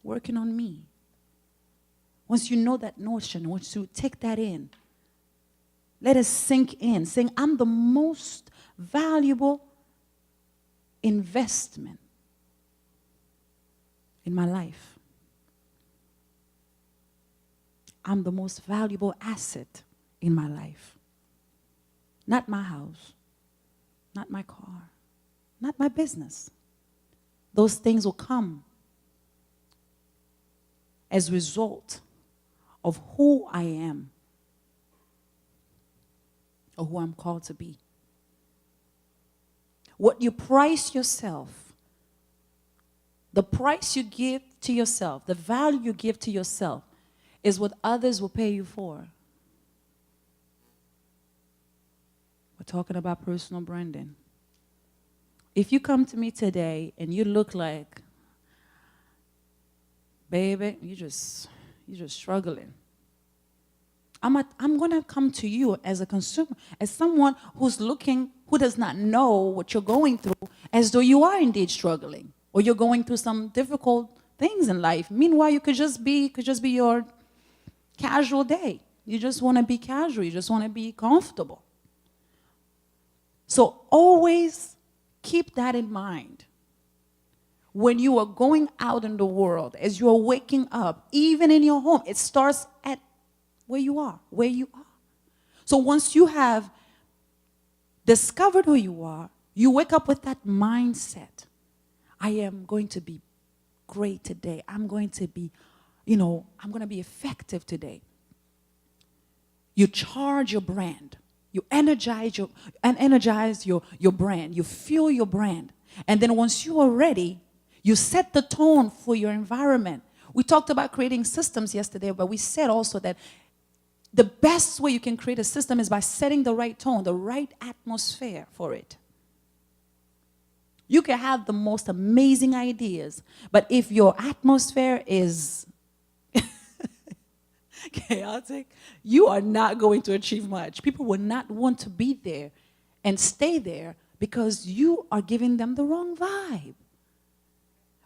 working on me. Once you know that notion, once you take that in, let it sink in, saying, I'm the most valuable investment in my life. I'm the most valuable asset in my life. Not my house, not my car, not my business. Those things will come as a result of who I am or who I'm called to be. What you price yourself, the price you give to yourself, the value you give to yourself, is what others will pay you for. We're talking about personal branding. If you come to me today and you look like, baby, you're just struggling, I'm going to come to you as a consumer, as someone who's looking, who does not know what you're going through, as though you are indeed struggling, or you're going through some difficult things in life. Meanwhile, you could just be your casual day. You just want to be casual. You just want to be comfortable. So always keep that in mind. When you are going out in the world, as you are waking up, even in your home, it starts at where you are. So once you have discovered who you are, you wake up with that mindset. I am going to be great today. I'm going to be, I'm going to be effective today. You charge your brand. You energize your brand. You fuel your brand. And then once you are ready, you set the tone for your environment. We talked about creating systems yesterday, but we said also that the best way you can create a system is by setting the right tone, the right atmosphere for it. You can have the most amazing ideas, but if your atmosphere is chaotic, you are not going to achieve much. People will not want to be there and stay there because you are giving them the wrong vibe.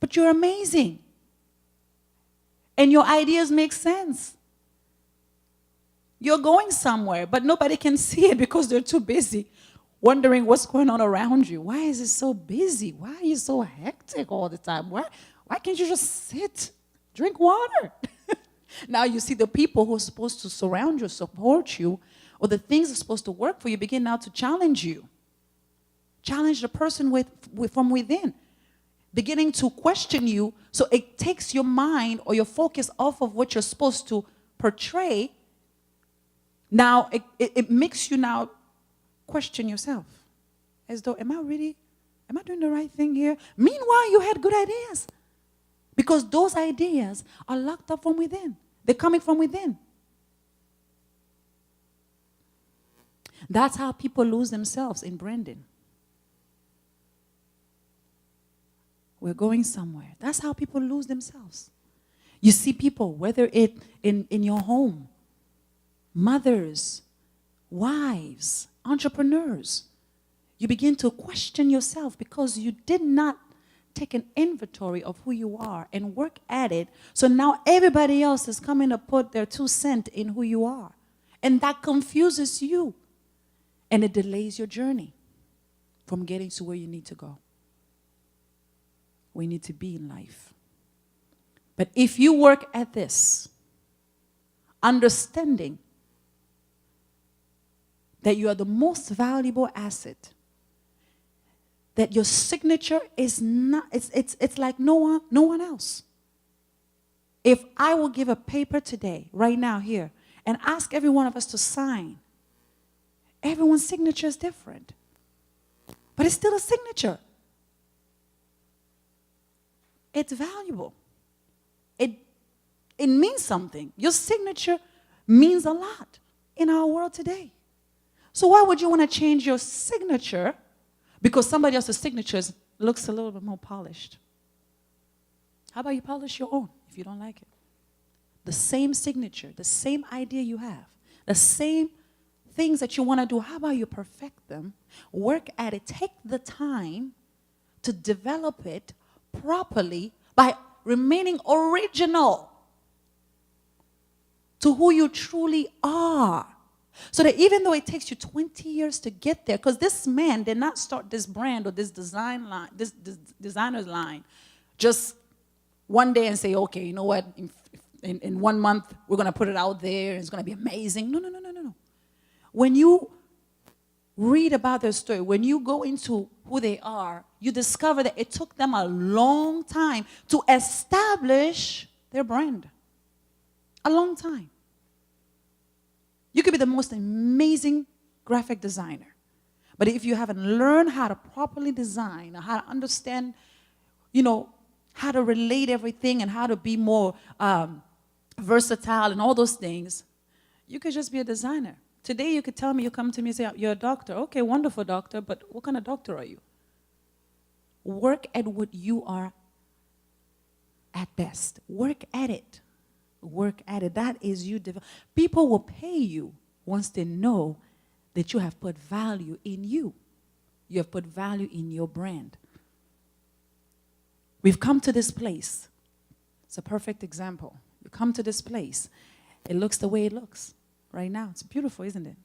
But you're amazing. And your ideas make sense. You're going somewhere, but nobody can see it because they're too busy wondering what's going on around you. Why is it so busy? Why are you so hectic all the time? Why can't you just sit, drink water? Now you see the people who are supposed to surround you, support you, or the things that are supposed to work for you begin now to challenge you. Challenge the person from within, beginning to question you, so it takes your mind or your focus off of what you're supposed to portray. Now it makes you now question yourself, as though, am I doing the right thing here? Meanwhile, you had good ideas, because those ideas are locked up from within. They're coming from within. That's how people lose themselves in branding. We're going somewhere. That's how people lose themselves. You see people, whether it in your home, mothers, wives, entrepreneurs, you begin to question yourself because you did not take an inventory of who you are and work at it. So now everybody else is coming to put their 2 cents in who you are. And that confuses you. And it delays your journey from getting to where you need to go. We need to be in life. But if you work at this, understanding that you are the most valuable asset, that your signature is not, it's like no one else. If I will give a paper today, right now here, and ask every one of us to sign, everyone's signature is different. But it's still a signature. It's valuable. It means something. Your signature means a lot in our world today. So why would you want to change your signature because somebody else's signature looks a little bit more polished? How about you polish your own if you don't like it? The same signature, the same idea you have, the same things that you want to do, how about you perfect them, work at it, take the time to develop it properly by remaining original to who you truly are. So that even though it takes you 20 years to get there, because this man did not start this brand or this design line, this designer's line, just one day and say, okay, you know what, in 1 month, we're going to put it out there, and it's going to be amazing. No, no, no, no, no, no. When you read about their story, when you go into who they are, you discover that it took them a long time to establish their brand. A long time. You could be the most amazing graphic designer, but if you haven't learned how to properly design, or how to understand, how to relate everything and how to be more versatile and all those things, you could just be a designer. Today you could tell me, you come to me and say, you're a doctor. Okay, wonderful doctor, but what kind of doctor are you? Work at what you are at best. Work at it. Work at it. That is you. People will pay you once they know that you have put value in you. You have put value in your brand. We've come to this place. It's a perfect example. You come to this place. It looks the way it looks right now. It's beautiful, isn't it?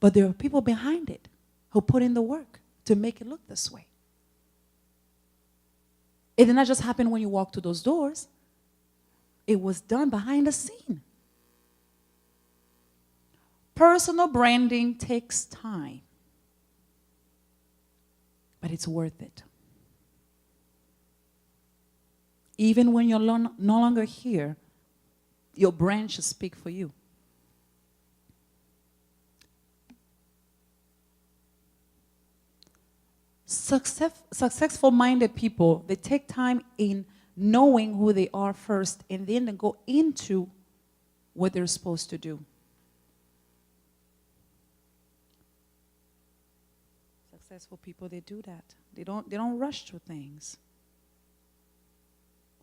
But there are people behind it who put in the work to make it look this way. It did not just happen when you walk through those doors. It was done behind the scene. Personal branding takes time, but it's worth it. Even when you're no longer here, your brand should speak for you. Successful-minded people, they take time in knowing who they are first, and then they go into what they're supposed to do. Successful people, they do that. They don't rush through things.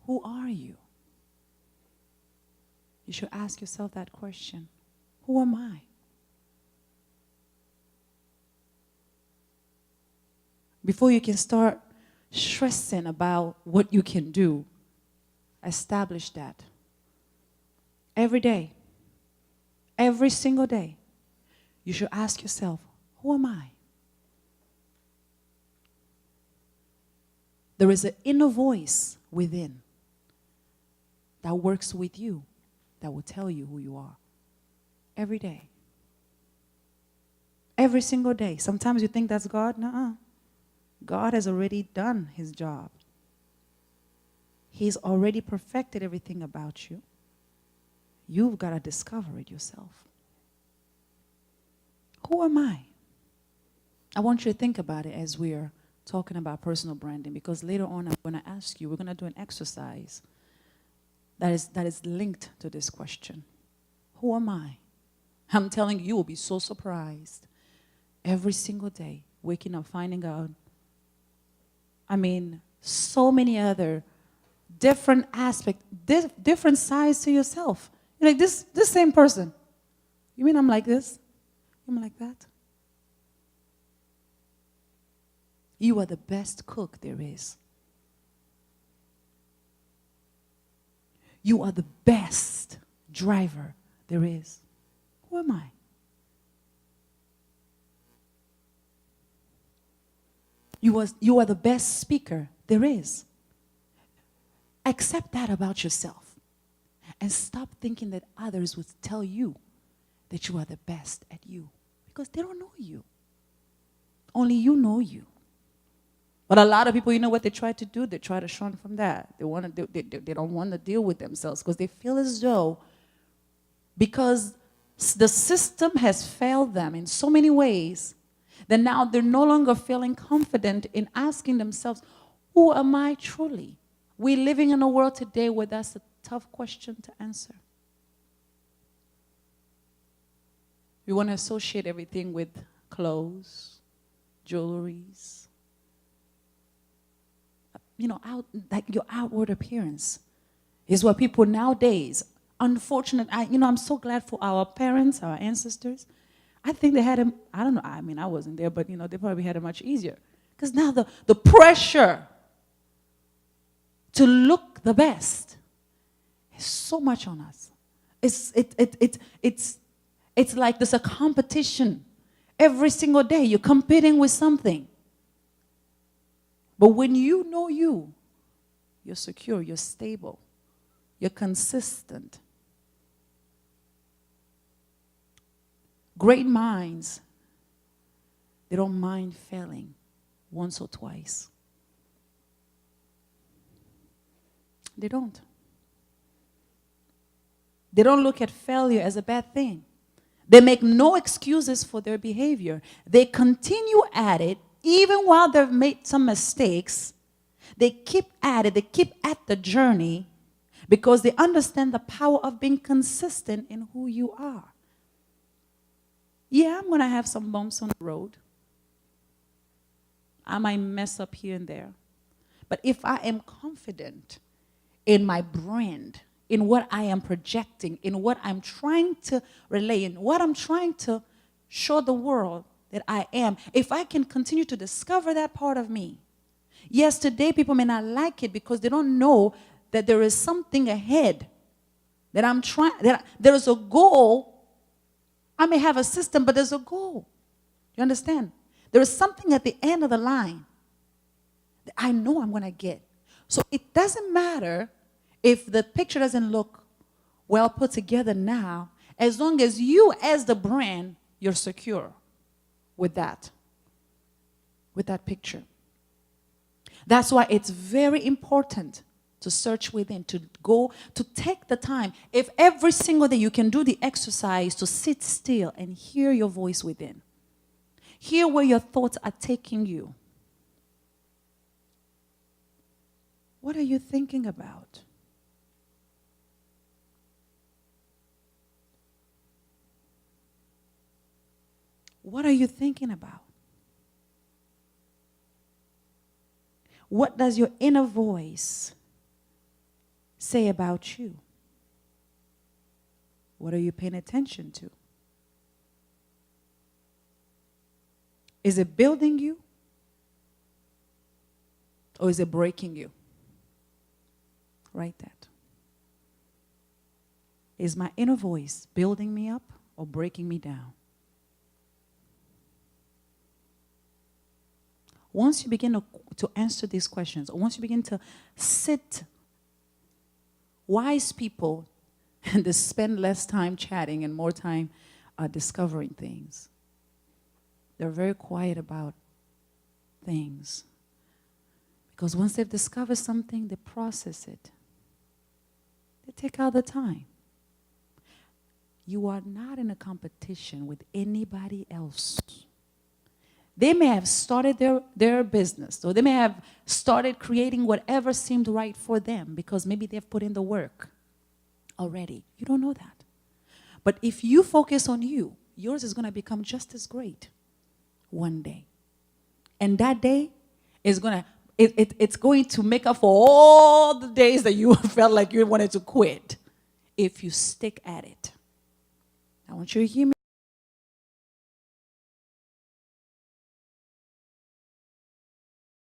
Who are you? You should ask yourself that question. Who am I? Before you can start stressing about what you can do, establish that. Every day, every single day, you should ask yourself, who am I? There is an inner voice within that works with you, that will tell you who you are. Every day. Every single day. Sometimes you think that's God. Nuh-uh. God has already done his job. He's already perfected everything about you. You've got to discover it yourself. Who am I? I want you to think about it as we're talking about personal branding, because later on I'm going to ask you, we're going to do an exercise that is linked to this question. Who am I? I'm telling you, you will be so surprised every single day, waking up, finding out. I mean, so many other different aspects, different sides to yourself. You're like, this same person. You mean I'm like this? You mean like that? You are the best cook there is. You are the best driver there is. Who am I? You are the best speaker there is. Accept that about yourself. And stop thinking that others would tell you that you are the best at you. Because they don't know you. Only you know you. But a lot of people, you know what they try to do? They try to shun from that. They don't want to deal with themselves because they feel as though, because the system has failed them in so many ways, that now they're no longer feeling confident in asking themselves, who am I truly? We're living in a world today where that's a tough question to answer. We want to associate everything with clothes, jewelries, like your outward appearance is what people nowadays, I'm so glad for our parents, our ancestors. I think they had it, I don't know, I mean, I wasn't there, but, they probably had it much easier. Because now the pressure to look the best. It's so much on us. It's like there's a competition. Every single day you're competing with something. But when you know you're secure, you're stable, you're consistent. Great minds, they don't mind failing once or twice. They don't. They don't look at failure as a bad thing. They make no excuses for their behavior. They continue at it even while they've made some mistakes. They keep at it. They keep at the journey because they understand the power of being consistent in who you are. Yeah, I'm going to have some bumps on the road. I might mess up here and there. But if I am confident in my brand, in what I am projecting, in what I'm trying to relay, in what I'm trying to show the world that I am, if I can continue to discover that part of me. Yes, today people may not like it because they don't know that there is something ahead, that I'm trying, that there is a goal. I may have a system, but there's a goal. You understand? There is something at the end of the line that I know I'm going to get. So it doesn't matter if the picture doesn't look well put together now, as long as you as the brand, you're secure with that picture. That's why it's very important to search within, to go, to take the time. If every single day you can do the exercise to sit still and hear your voice within, hear where your thoughts are taking you. What are you thinking about? What are you thinking about? What does your inner voice say about you? What are you paying attention to? Is it building you? Or is it breaking you? Write that. Is my inner voice building me up or breaking me down? Once you begin to answer these questions, or once you begin to sit, wise people, and they spend less time chatting and more time discovering things. They're very quiet about things. Because once they've discovered something, they process it. They take out the time. You are not in a competition with anybody else. They may have started their business, or they may have started creating whatever seemed right for them because maybe they've put in the work already. You don't know that. But if you focus on you, yours is going to become just as great one day. And that day is going to, it's going to make up for all the days that you felt like you wanted to quit if you stick at it. I want you to hear me.